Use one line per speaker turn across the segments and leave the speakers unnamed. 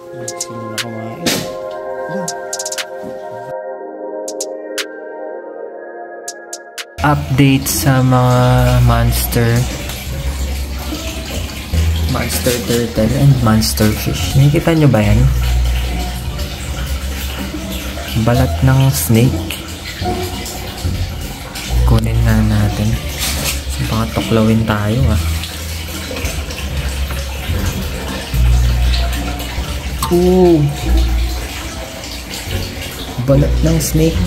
Sino na kumain? Update sa mga monster turtle and monster fish. Nakikita nyo ba yan? Balat ng snake. Kunin na natin. Baka tuklawin tayo ah. Ooh! Balat ng snake.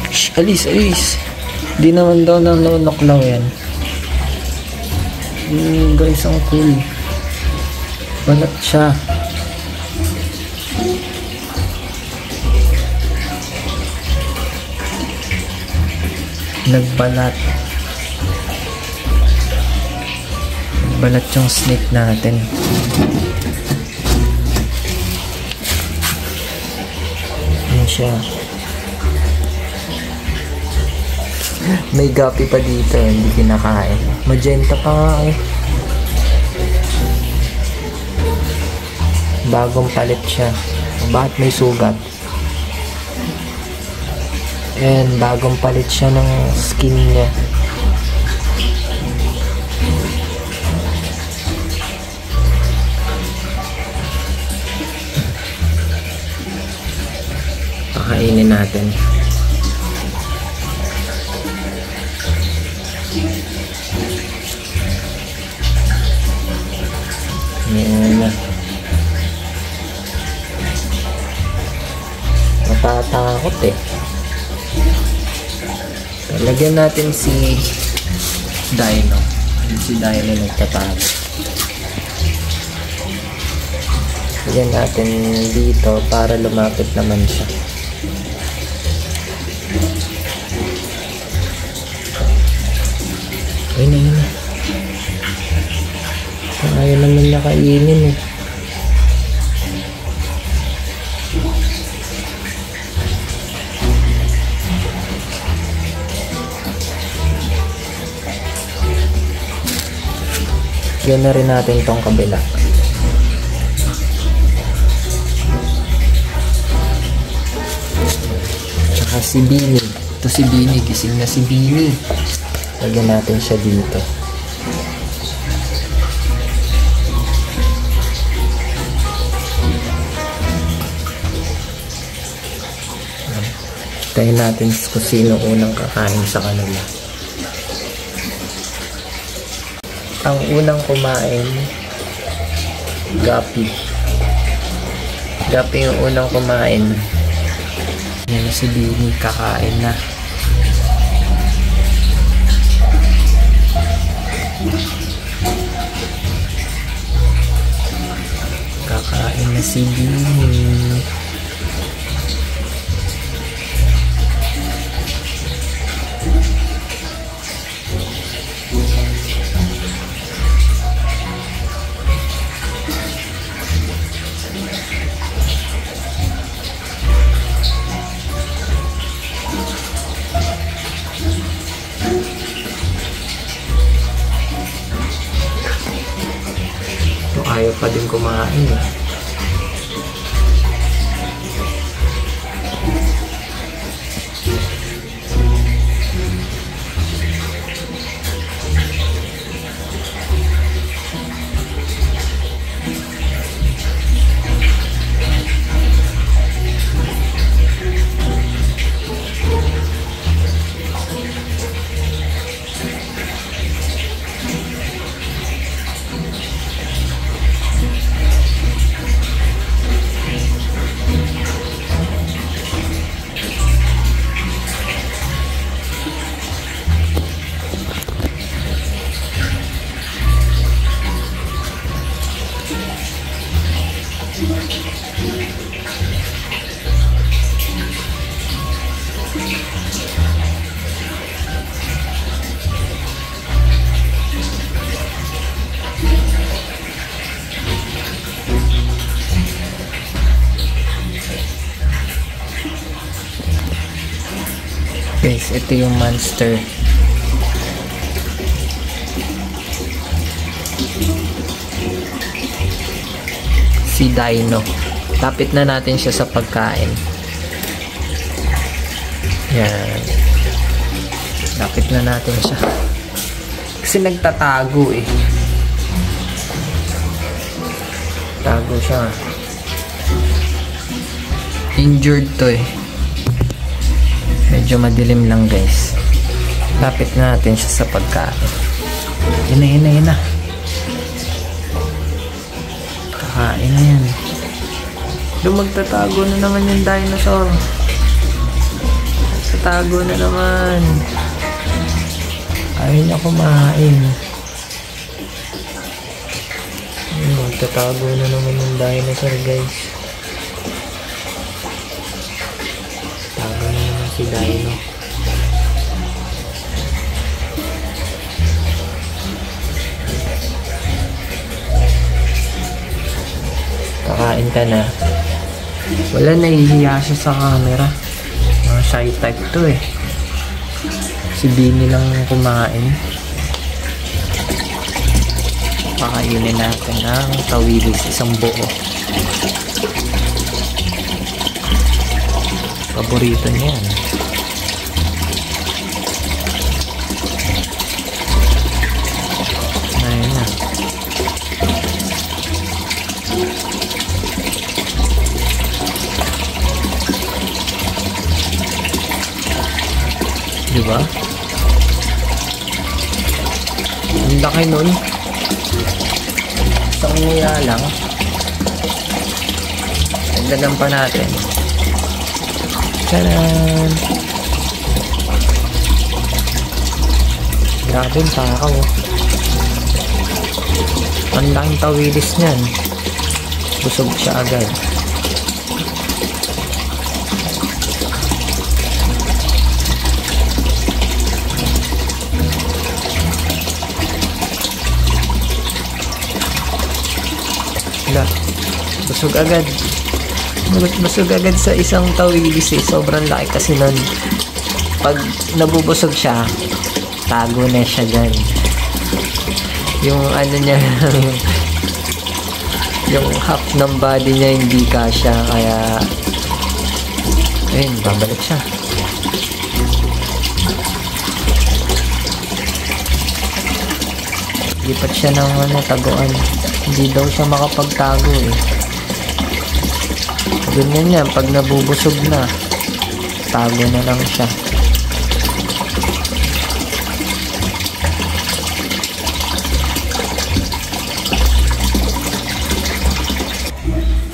Shh, alis. Di naman daw nanunoklaw yan. Guys, ang cool. Balat siya. Nagbalat yung snake natin. Yan siya. May guppy pa dito, hindi kinakain. Magenta pa nga eh. Bagong palit siya. Bakit may sugat? And bagong palit siya ng skin niya. Pakainin natin. Yan. Natatakot eh. Lagyan natin si Dino. Si Dino nagtatago. Lagyan natin dito para lumapit naman siya. Ayun na yun. Ayaw naman niya kainin eh. Yan na rin natin tong kabila. Tsaka si Bini. Ito si Bini. Gising na si Bini. Lagyan natin siya dito. Tayo natin kung sino unang kakain sa kanila. Ang unang kumain, Guppy. Guppy yung unang kumain. Yan na si Bini, kakain na. Kakain na si Bini. Ayaw pa din kumain eh. Guys, ito yung monster. si Dino. Lapit na natin siya sa pagkain. Yan. Lapit na natin siya. Kasi nagtatago eh. Tago siya. Injured to eh. Medyo madilim lang guys. Lapit na natin siya sa pagkain. Yun na. Kakain na yan. Magtatago na naman yung dinosaur. Magtatago na naman. Ayaw niya kumain. Magtatago na naman yung dinosaur guys. Tago na naman si Dino. Kakain ka na. Wala, nahihiya siya sa camera. Mga shy type to eh. Si Beanie lang kumain. Pakainin natin ng tawilis, isang buo. Paborito niya yan. Ayun na. Diba? Ang laki nun. Isang niya lang. Nagdagan pa natin. Tadaan! Grabe yung takaw. Ang laking tawilis niyan. Busog siya agad. Busog agad. Busog agad sa isang tawilis eh. Sobrang laki kasi nun. Pag nabubusog siya, tago na siya dyan. Yung ano niya, yung half ng body niya hindi kasya. Kaya, ayun, babalik siya. Lipat siya ng taguan. Hindi daw siya makapagtago eh. Ganyan yan, pag nabubusog na, tago na lang siya.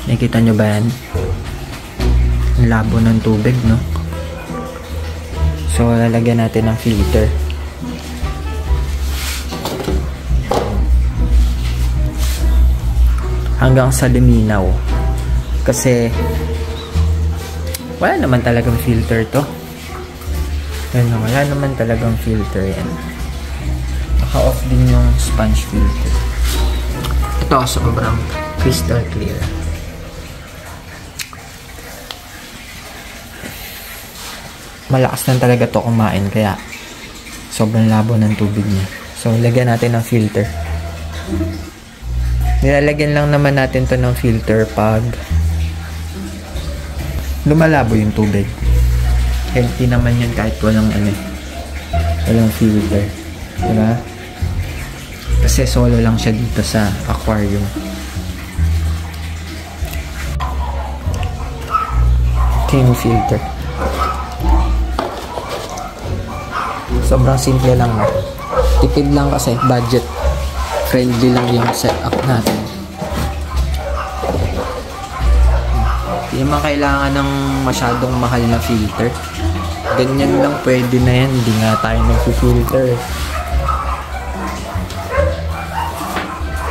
Nakikita nyo ba yan? Ang labo ng tubig, no? So, lalagyan natin ng filter. Hanggang sa luminaw. Kasi wala naman talagang filter to. Wala naman talagang filter yan. Naka-off din yung sponge filter. Ito sobrang crystal clear. Malakas lang talaga to kumain kaya sobrang labo ng tubig niya. So lagyan natin ng filter. Nilalagyan lang naman natin to ng filter pag lumalabo yung tubig. Healthy naman yun kahit walang walang filter. Diba? Kasi solo lang siya dito sa aquarium. Ito yung filter. Sobrang simple lang na. Tipid lang kasi budget friendly lang yung setup natin. Hindi naman kailangan ng masyadong mahal na filter. Ganyan lang pwede na yan. Hindi nga tayo nag-filter.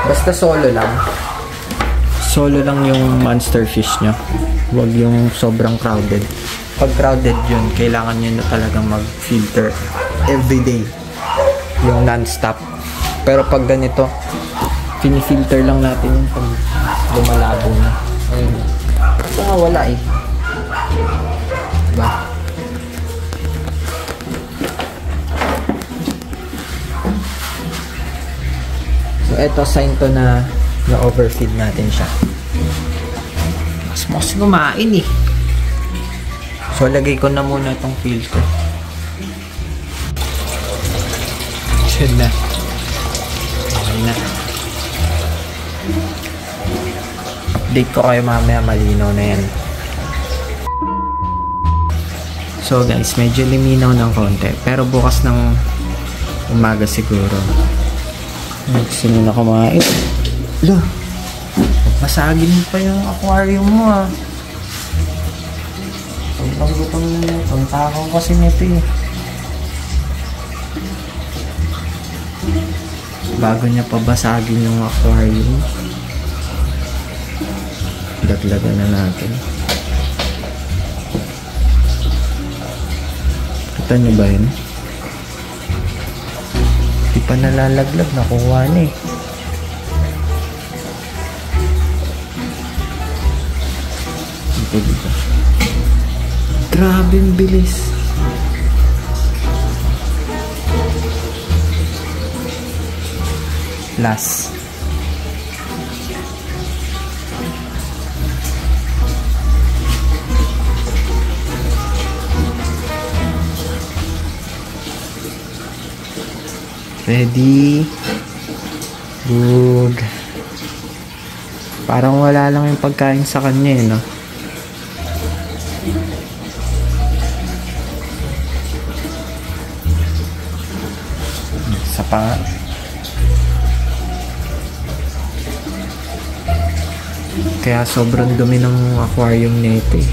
Basta solo lang. Solo lang yung monster fish nyo. Huwag yung sobrang crowded. Pag crowded yun, kailangan nyo na talagang mag-filter everyday. Yung non-stop. Pero pag ganito, pinifilter lang natin yung pag lumalabo na. Ayun. Ito nga wala eh. Diba? So ito sign to na na-overfeed natin siya. Gusto mo kasi kumain eh. So, lagay ko na muna itong filter. Yun na. Okay na. Update ko kayo mamaya, malinaw na yan. So guys, medyo liminaw ng konti. Pero bukas ng umaga siguro. Gusto nyo na kumain. Lo, masagin mo pa yung aquarium mo ah. Pagpagutang na yun. Pagtakang kasi nito eh. Bago niya pabasagin yung aquarium, daglagan na natin. Kita nyo ba yun? Di pa nalalaglag, nakuha na eh. Dito. Grabe ang bilis. Last. Ready. Good. Parang wala lang yung pagkain sa kanya eh, no? Isa pa nga. Kaya sobrang dumi ng aquarium nito eh.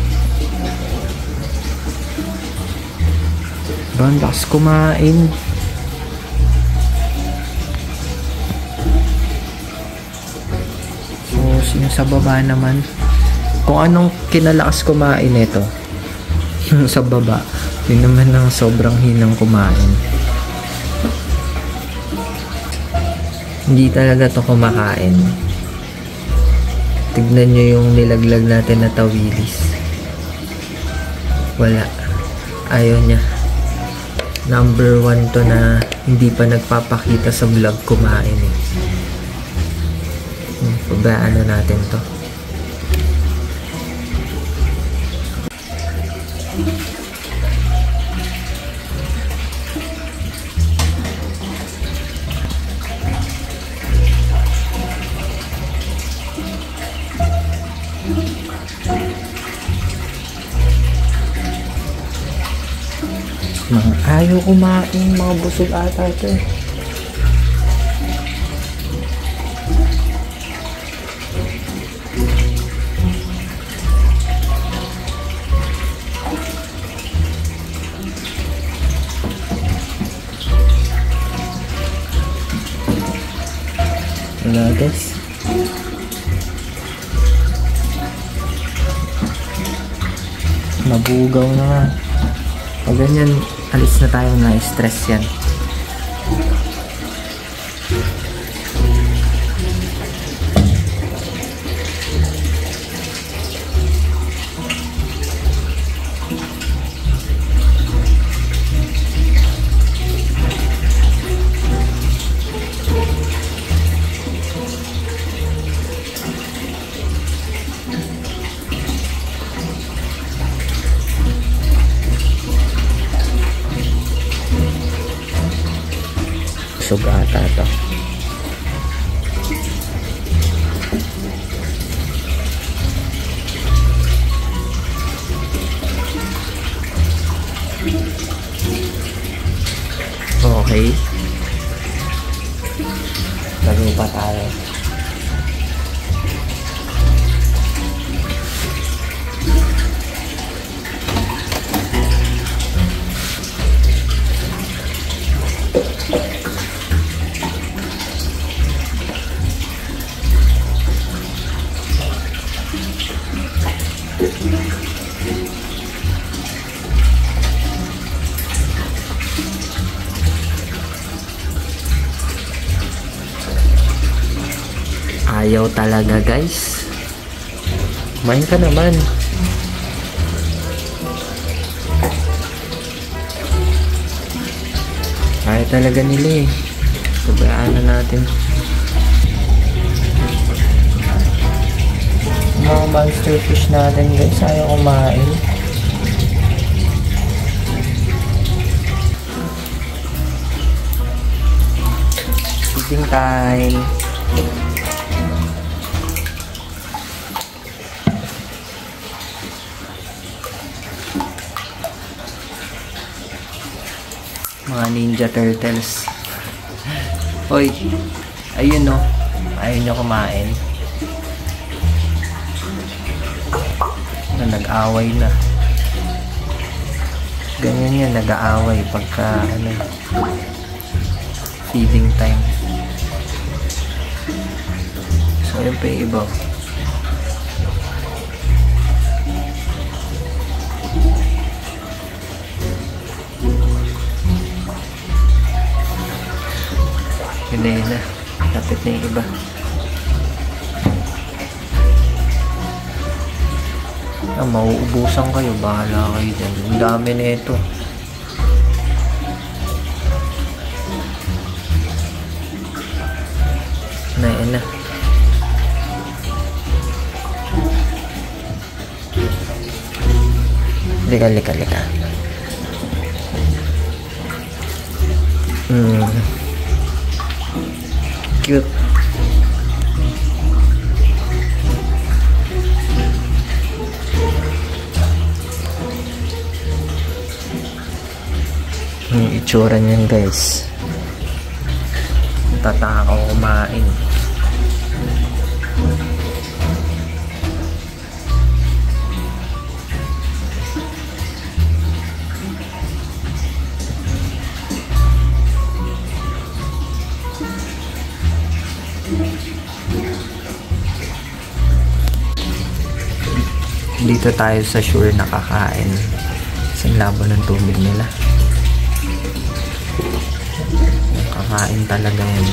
Ang lakas kumain. So, yung sa baba naman, kung anong kinalakas kumain nito, sa baba, yun naman ang sobrang hinang kumain. Hindi talaga to kumakain. Tignan nyo yung nilaglag natin na tawilis. Wala. Ayaw niya. Number 1 to na hindi pa nagpapakita sa vlog kumain eh. Pabayaan na natin to. Ayaw kumain, mga busog ata ito eh. Wala guys. Nabugaw na nga. Pag ganyan, alis na tayo, na stress yan. Busog ata ito. Okay. Laro pa tayo. Ayaw talaga guys. Kumain ka naman. Ayaw talaga nila eh. Sabayaan na natin. monster fish natin guys, ayaw kumain. Feeding time. Mga ninja turtles. Hoy, ayun no, ayaw nyo kumain. Nag-away na. Ganyan yan, nag-aaway pagka feeding time. So yun pa yung iba. Yun na. Lapit na yung iba. Mauubusan kayo. Bahala kayo dyan. Ang dami na ito. Yan na. Lika. Cute. Yung itsura niyan guys. Tatakaw kumain. Dito tayo sa shore nakakain. Sa labo ng tubig nila. Nakakain talaga yan.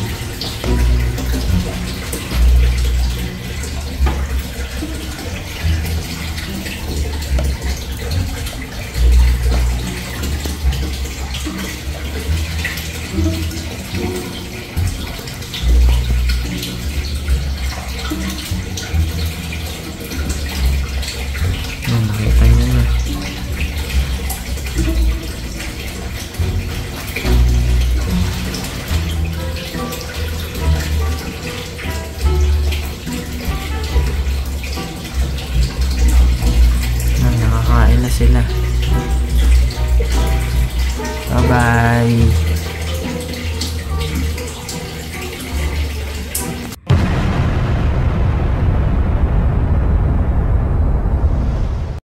Nakita nyo na. Nakakain na sila. Bye bye.